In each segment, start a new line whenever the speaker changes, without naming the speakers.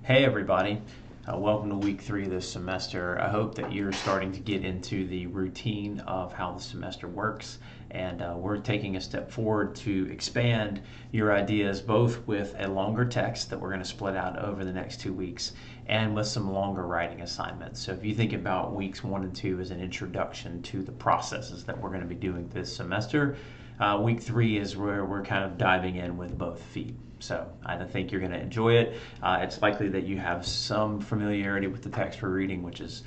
Hey everybody, welcome to week 3 of this semester. I hope that you're starting to get into the routine of how the semester works, and we're taking a step forward to expand your ideas both with a longer text that we're going to split out over the next 2 weeks and with some longer writing assignments. So if you think about weeks 1 and 2 as an introduction to the processes that we're going to be doing this semester, week 3 is where we're kind of diving in with both feet. So I think you're going to enjoy it. It's likely that you have some familiarity with the text we're reading, which is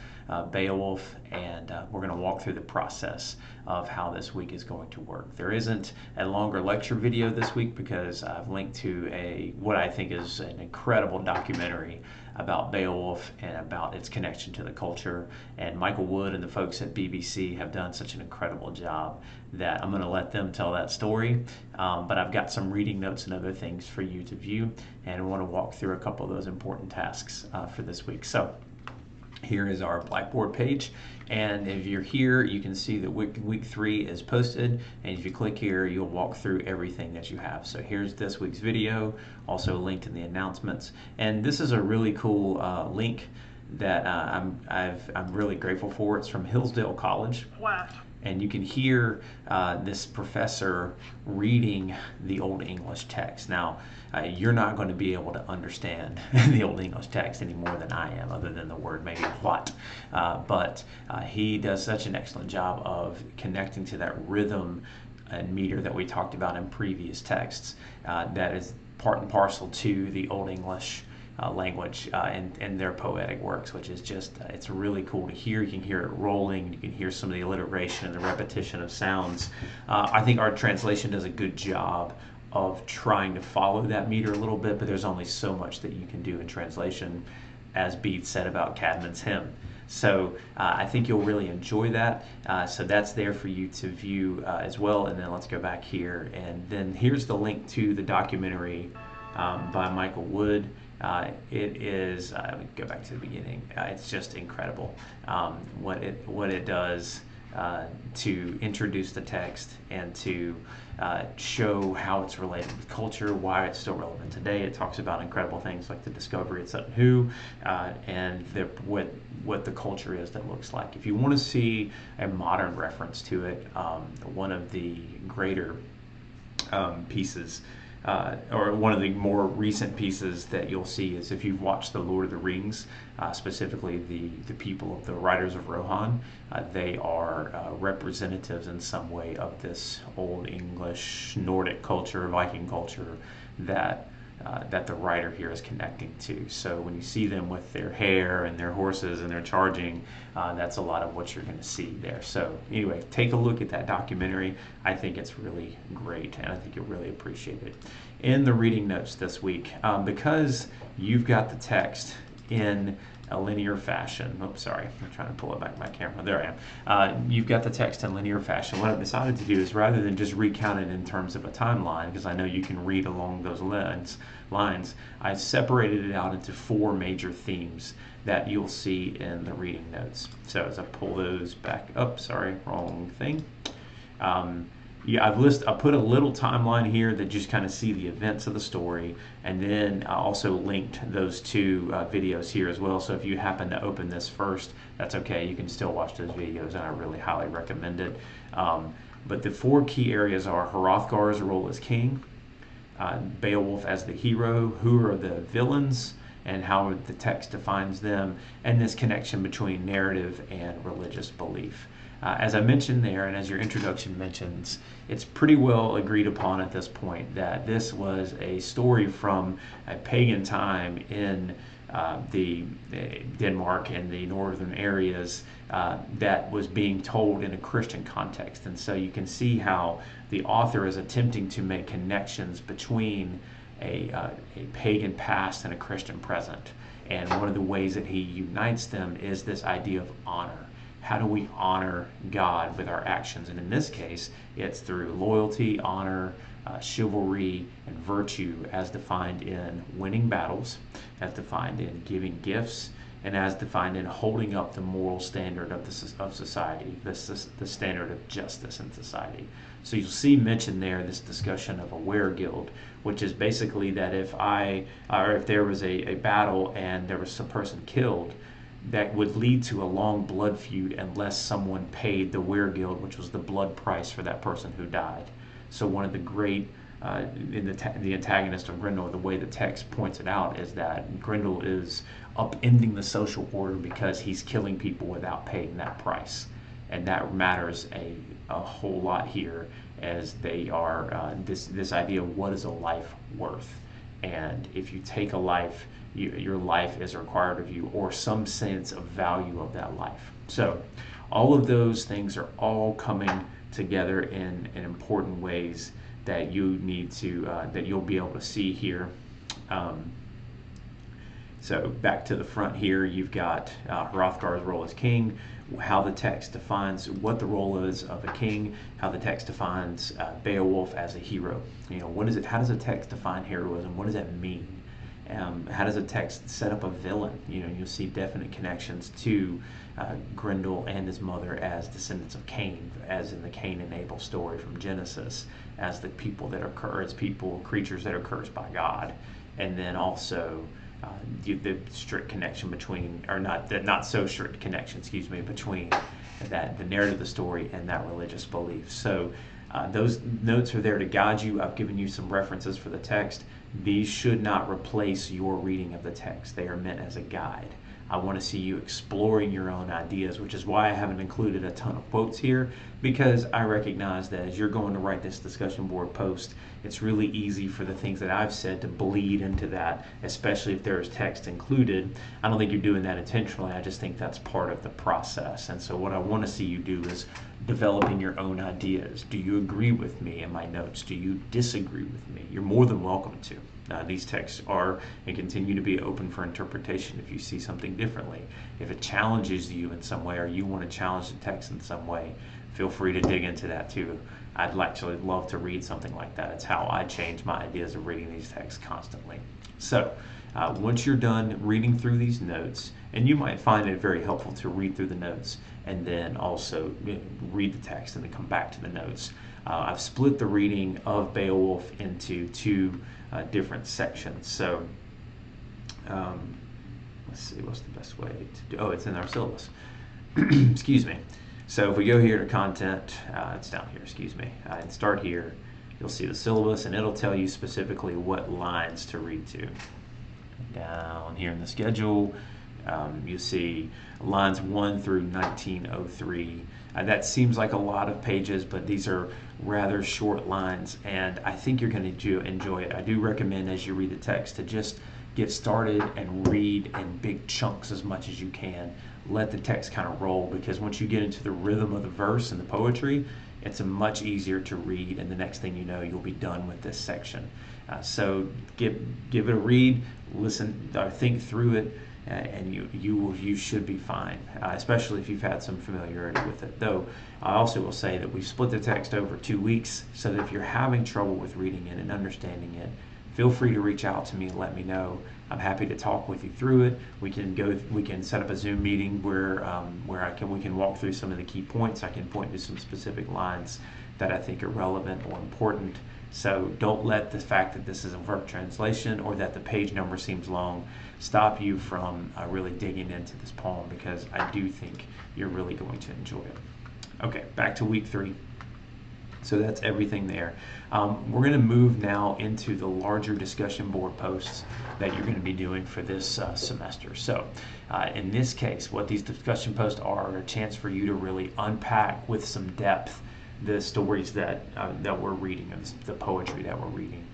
Beowulf, and we're going to walk through the process of how this week is going to work. There isn't a longer lecture video this week because I've linked to what I think is an incredible documentary about Beowulf and about its connection to the culture. And Michael Wood and the folks at BBC have done such an incredible job that I'm going to let them tell that story. But I've got some reading notes and other things for you to view, and I want to walk through a couple of those important tasks for this week. So here is our Blackboard page, and if you're here you can see that week 3 is posted, and if you click here you'll walk through everything that you have. So here's this week's video, also linked in the announcements, and this is a really cool link that I'm really grateful for. It's from Hillsdale College. Wow. And you can hear this professor reading the Old English text. Now, you're not going to be able to understand the Old English text any more than I am, other than the word maybe what. But he does such an excellent job of connecting to that rhythm and meter that we talked about in previous texts. That is part and parcel to the Old English language and their poetic works, which is just, it's really cool to hear. You can hear it rolling, you can hear some of the alliteration and the repetition of sounds. I think our translation does a good job of trying to follow that meter a little bit, but there's only so much that you can do in translation, as Bede said about Cadman's hymn. So I think you'll really enjoy that. So that's there for you to view as well. And then let's go back here, and then here's the link to the documentary by Michael Wood. It is, let me go back to the beginning. It's just incredible what it does to introduce the text and to show how it's related with culture, why it's still relevant today. It talks about incredible things like the discovery at Sutton Hoo and what the culture is that looks like. If you want to see a modern reference to it, one of the greater pieces or one of the more recent pieces that you'll see is if you've watched The Lord of the Rings, specifically the people of the Riders of Rohan. They are representatives in some way of this Old English, Nordic culture, Viking culture that the writer here is connecting to. So when you see them with their hair and their horses and they're charging, that's a lot of what you're going to see there. So anyway, take a look at that documentary. I think it's really great, and I think you'll really appreciate it. In the reading notes this week, because you've got the text in a linear fashion. Oops, sorry, I'm trying to pull it back to my camera. There I am. You've got the text in linear fashion. What I've decided to do is, rather than just recount it in terms of a timeline, because I know you can read along those lines, I separated it out into 4 major themes that you'll see in the reading notes. So as I pull those back up, sorry, wrong thing. Yeah, I put a little timeline here that just kind of see the events of the story, and then I also linked those 2 videos here as well. So if you happen to open this first, that's okay. You can still watch those videos, and I really highly recommend it. But the 4 key areas are Hrothgar's role as king, Beowulf as the hero, who are the villains, and how the text defines them, and this connection between narrative and religious belief. As I mentioned there, and as your introduction mentions, it's pretty well agreed upon at this point that this was a story from a pagan time in the Denmark and the northern areas that was being told in a Christian context. And so you can see how the author is attempting to make connections between a pagan past and a Christian present. And one of the ways that he unites them is this idea of honor. How do we honor God with our actions? And in this case, it's through loyalty, honor, chivalry, and virtue, as defined in winning battles, as defined in giving gifts, and as defined in holding up the moral standard of society, the standard of justice in society. So you'll see mentioned there this discussion of a weregild, which is basically that if there was a battle and there was some person killed, that would lead to a long blood feud unless someone paid the weregild, which was the blood price for that person who died. So one of the great in the antagonist of Grendel, the way the text points it out is that Grendel is upending the social order because he's killing people without paying that price, and that matters a whole lot here, as they are this idea of what is a life worth, and if you take a life, your life is required of you, or some sense of value of that life. So all of those things are all coming together in important ways that you need to that you'll be able to see here. So back to the front here, you've got Hrothgar's role as king, how the text defines what the role is of a king, how the text defines Beowulf as a hero. What is it? How does a text define heroism? What does that mean? How does a text set up a villain? You'll see definite connections to Grendel and his mother as descendants of Cain, as in the Cain and Abel story from Genesis, as the people that are creatures that are cursed by God, and then also the strict connection between, or not so strict connection, between the narrative of the story and that religious belief. So those notes are there to guide you. I've given you some references for the text. These should not replace your reading of the text. They are meant as a guide. I want to see you exploring your own ideas, which is why I haven't included a ton of quotes here, because I recognize that as you're going to write this discussion board post, it's really easy for the things that I've said to bleed into that, especially if there's text included. I don't think you're doing that intentionally. I just think that's part of the process. And so what I want to see you do is developing your own ideas. Do you agree with me in my notes? Do you disagree with me? You're more than welcome to. These texts are and continue to be open for interpretation if you see something differently. If it challenges you in some way, or you want to challenge the text in some way, feel free to dig into that too. I'd actually love to read something like that. It's how I change my ideas of reading these texts constantly. So once you're done reading through these notes, and you might find it very helpful to read through the notes and then also read the text and then come back to the notes. I've split the reading of Beowulf into two different sections. So let's see, what's the best way to do? Oh, it's in our syllabus. Excuse me. So if we go here to content, it's down here, excuse me, and start here, you'll see the syllabus, and it'll tell you specifically what lines to read to. Down here in the schedule, you see lines 1 through 1903. That seems like a lot of pages, but these are rather short lines, and I think you're going to enjoy it. I do recommend as you read the text to just get started and read in big chunks as much as you can. Let the text kind of roll, because once you get into the rhythm of the verse and the poetry, it's much easier to read, and the next thing you know, you'll be done with this section. So give it a read, listen, think through it, and you should be fine, especially if you've had some familiarity with it. Though I also will say that we've split the text over 2 weeks, so that if you're having trouble with reading it and understanding it, feel free to reach out to me and let me know. I'm happy to talk with you through it. We can set up a Zoom meeting where we can walk through some of the key points. I can point to some specific lines that I think are relevant or important. So don't let the fact that this is a verb translation or that the page number seems long stop you from really digging into this poem, because I do think you're really going to enjoy it. Okay, back to week 3. So that's everything there. We're going to move now into the larger discussion board posts that you're going to be doing for this semester. So in this case, what these discussion posts are a chance for you to really unpack with some depth the stories that we're reading, and the poetry that we're reading.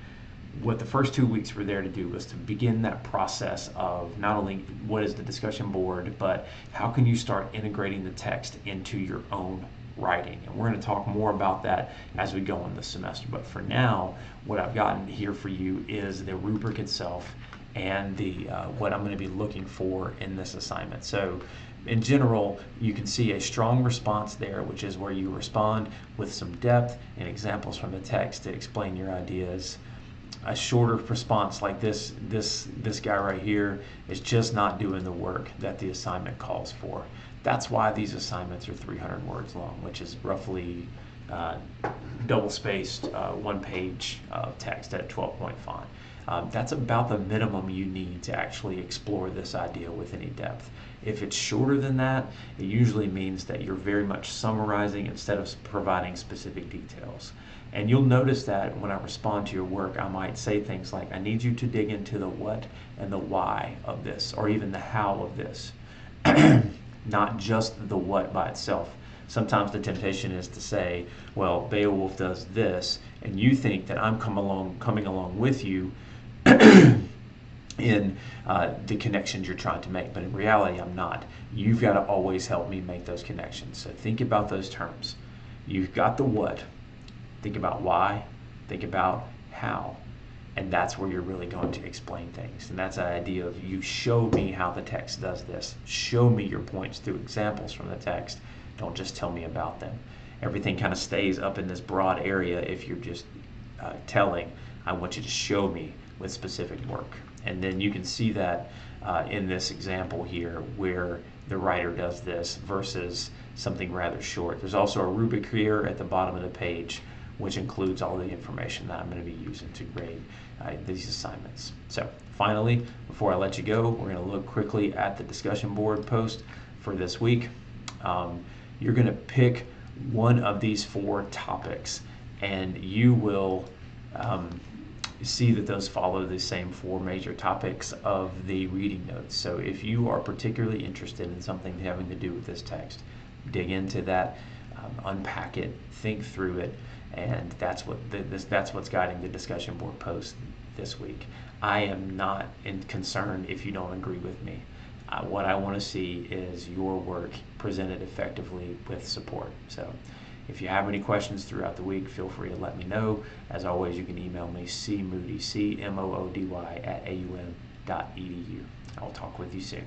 What the first 2 weeks were there to do was to begin that process of not only what is the discussion board, but how can you start integrating the text into your own writing. And we're going to talk more about that as we go in the semester. But for now, what I've gotten here for you is the rubric itself and the what I'm going to be looking for in this assignment. So in general, you can see a strong response there, which is where you respond with some depth and examples from the text to explain your ideas. a shorter response like this guy right here is just not doing the work that the assignment calls for. That's why these assignments are 300 words long, which is roughly double spaced, 1 page of text at 12-point font. That's about the minimum you need to actually explore this idea with any depth. If it's shorter than that, it usually means that you're very much summarizing instead of providing specific details. And you'll notice that when I respond to your work, I might say things like, I need you to dig into the what and the why of this, or even the how of this, not just the what by itself. Sometimes the temptation is to say, well, Beowulf does this, and you think that I'm coming along with you in the connections you're trying to make, but in reality, I'm not. You've got to always help me make those connections. So think about those terms. You've got the what. Think about why. Think about how. And that's where you're really going to explain things. And that's the idea of you show me how the text does this. Show me your points through examples from the text. Don't just tell me about them. Everything kind of stays up in this broad area if you're just telling. I want you to show me with specific work. And then you can see that in this example here where the writer does this versus something rather short. There's also a rubric here at the bottom of the page which includes all the information that I'm going to be using to grade these assignments. So finally, before I let you go, we're going to look quickly at the discussion board post for this week. You're going to pick one of these 4 topics, and you will see that those follow the same 4 major topics of the reading notes. So if you are particularly interested in something having to do with this text, dig into that, unpack it, think through it, and that's what's guiding the discussion board post this week. I am not concerned if you don't agree with me. What I want to see is your work presented effectively with support. So if you have any questions throughout the week, feel free to let me know. As always, you can email me cmoody@aum.edu. I'll talk with you soon.